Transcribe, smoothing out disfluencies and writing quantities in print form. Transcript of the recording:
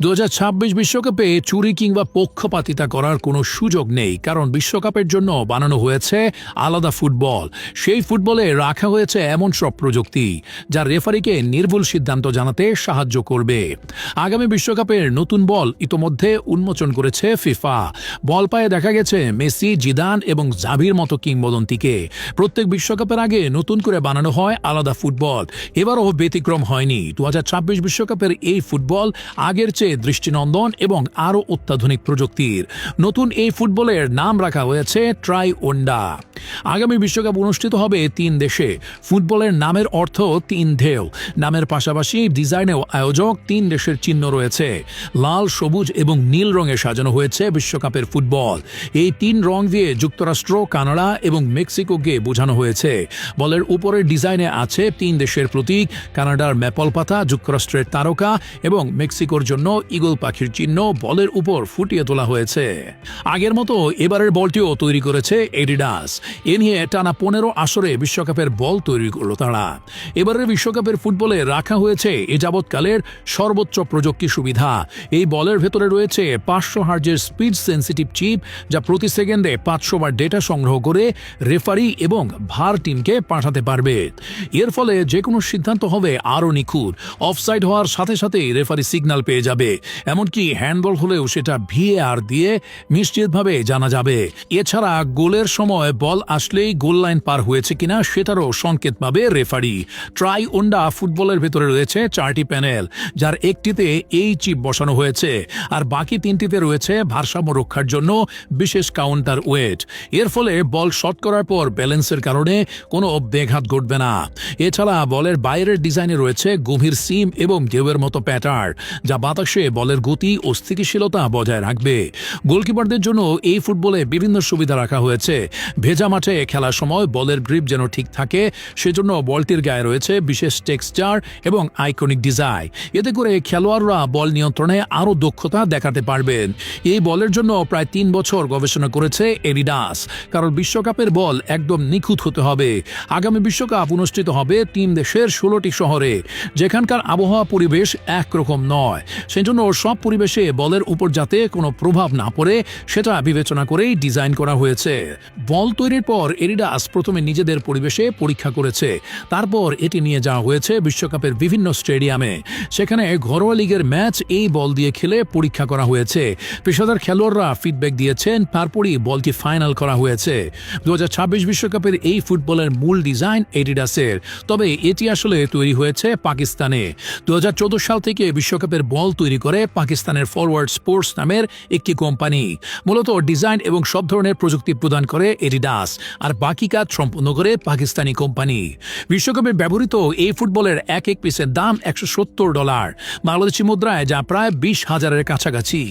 2026 বিশ্বকাপে চুরি কিংবা পক্ষপাতিতা করার কোনো সুযোগ নেই, কারণ বিশ্বকাপের জন্য বানানো হয়েছে আলাদা ফুটবল। সেই ফুটবলে রাখা হয়েছে এমন সব প্রযুক্তি যা রেফারিকে নির্ভুল সিদ্ধান্ত জানাতে সাহায্য করবে। আগামী বিশ্বকাপের নতুন বল ইতোমধ্যে উন্মোচন করেছে ফিফা। বল পায়ে দেখা গেছে মেসি, জিদান এবং জাভির মতো কিংবদন্তিকে। প্রত্যেক বিশ্বকাপের আগে নতুন করে বানানো হয় আলাদা ফুটবল। এবারও ব্যতিক্রম হয়নি। 2026 বিশ্বকাপের এই ফুটবল আগের চেয়ে দৃষ্টিনন্দন এবং আরও অত্যাধুনিক প্রযুক্তির। নতুন এই ফুটবলের নাম রাখা হয়েছে ট্রাই ওন্ডা। আগামী বিশ্বকাপ অনুষ্ঠিত হবে 3 দেশে। ফুটবলের নামের অর্থ 3 ঢেউ। নামের পাশাপাশি ডিজাইনেও আয়োজক 3 দেশের চিহ্ন রয়েছে। লাল, সবুজ এবং নীল রঙে সাজানো হয়েছে বিশ্বকাপের ফুটবল। এই 3 রং দিয়ে যুক্তরাষ্ট্র, কানাডা এবং মেক্সিকোকে বোঝানো হয়েছে। বলের উপরের ডিজাইনে আছে 3 দেশের প্রতীক, কানাডার ম্যাপল পাতা, যুক্তরাষ্ট্রের তারকা এবং মেক্সিকোর জন্য ঈগল পাখির চিহ্ন বলের উপর ফুটিয়ে তোলা হয়েছে। আগের মতো এবারের বলটিও তৈরি করেছে এডিডাস। এ নিয়ে টানা 15 আসরে বিশ্বকাপের বল তৈরি করল তারা। এবারের বিশ্বকাপের ফুটবলে রাখা হয়েছে এ যাবৎকালের সর্বোচ্চ প্রযুক্তি সুবিধা। এই বলের ভেতরে রয়েছে 500 হার্জের স্পিড সেন্সিটিভ চিপ, যা প্রতি সেকেন্ডে 500 বার ডেটা সংগ্রহ করে রেফারি এবং ভার টিমকে পাঠাতে পারবে। এর ফলে যে কোনো সিদ্ধান্ত হবে আরও নিখুঁত। অফসাইড হওয়ার সাথে সাথেই রেফারি সিগন্যাল পেয়ে যাবে। এমনকি হ্যান্ডবল হলেও সেটা ভিএআর দিয়ে নিশ্চিতভাবে জানা যাবে। এছাড়া গোলের সময় বল আসলেই গোল লাইন পার হয়েছে কিনা সেটারও সংকেত পাবে রেফারি। ট্রাই ওন্ডা ফুটবলের ভেতরে রয়েছে 4টি প্যানেল, যার একটিতে এই চিপ বসানো হয়েছে আর বাকি 3টিতে রয়েছে ভারসাম্য রক্ষার জন্য বিশেষ কাউন্টার ওয়েট। এর ফলে বল শট করার পর ব্যালেন্সের কারণে কোনো ব্যাঘাত ঘটবে না। এছাড়া বলের বাইরের ডিজাইনে রয়েছে গভীর সিম এবং ঢেউয়ের মতো প্যাটার্ন, যা বাতাসে বলের গতি ও স্থিতিশীলতা বজায় রাখবে। গোলকিপারদের জন্য এই ফুটবলে বিভিন্ন সুবিধা রাখা হয়েছে। ভেজা মাঠে খেলার সময় বলের গ্রিপ যেন ঠিক থাকে, সেজন্য বলটির গায়ে রয়েছে বিশেষ টেক্সচার এবং আইকনিক ডিজাইন। এতে করে খেলোয়াড়রা বল নিয়ন্ত্রণে আরও দক্ষতা দেখাতে পারবেন। এই বলের জন্য প্রায় 3 বছর গবেষণা করেছে এডিডাস, কারণ বিশ্বকাপের বল একদম নিখুঁত হতে হবে। আগামী বিশ্বকাপ অনুষ্ঠিত হবে 3 দেশের 16টি শহরে, যেখানকার আবহাওয়া পরিবেশ একরকম নয়। সেজন্য সব পরিবেশে বলের উপর যাতে কোনো প্রভাব না পড়ে সেটা বিবেচনা করেই ডিজাইন করা হয়েছে। বল তৈরির পর এডিডাস প্রথমে নিজেদের পরিবেশে পরীক্ষা করেছে। তারপর এটি নিয়ে যাওয়া হয়েছে বিশ্বকাপের বিভিন্ন স্টেডিয়ামে। সেখানে ঘরোয়া লিগের ম্যাচ এই বল দিয়ে খেলে পরীক্ষা করা হয়েছে। পেশাদার খেলোয়াড়রা ফিডব্যাক দিয়েছেন, তারপরই বলটি ফাইনাল করা হয়েছে। 2026 বিশ্বকাপের এই ফুটবলের মূল ডিজাইন এডিডাসের, তবে এটি আসলে তৈরি হয়েছে পাকিস্তানে। 2014 সাল থেকে বিশ্বকাপের বল তৈরি করে পাকিস্তানের ফরওয়ার্ড স্পোর্টস নামের একটি কোম্পানি। মূলত ডিজাইন এবং সব ধরনের প্রযুক্তি প্রদান করে এডিডাস, আর বাকি কাজ সম্পন্ন করে পাকিস্তানি কোম্পানি। বিশ্বকাপে ব্যবহৃত এই ফুটবলের এক পিসের দাম $170, বাংলাদেশি মুদ্রায় যা প্রায় 20,000-এর কাছাকাছি।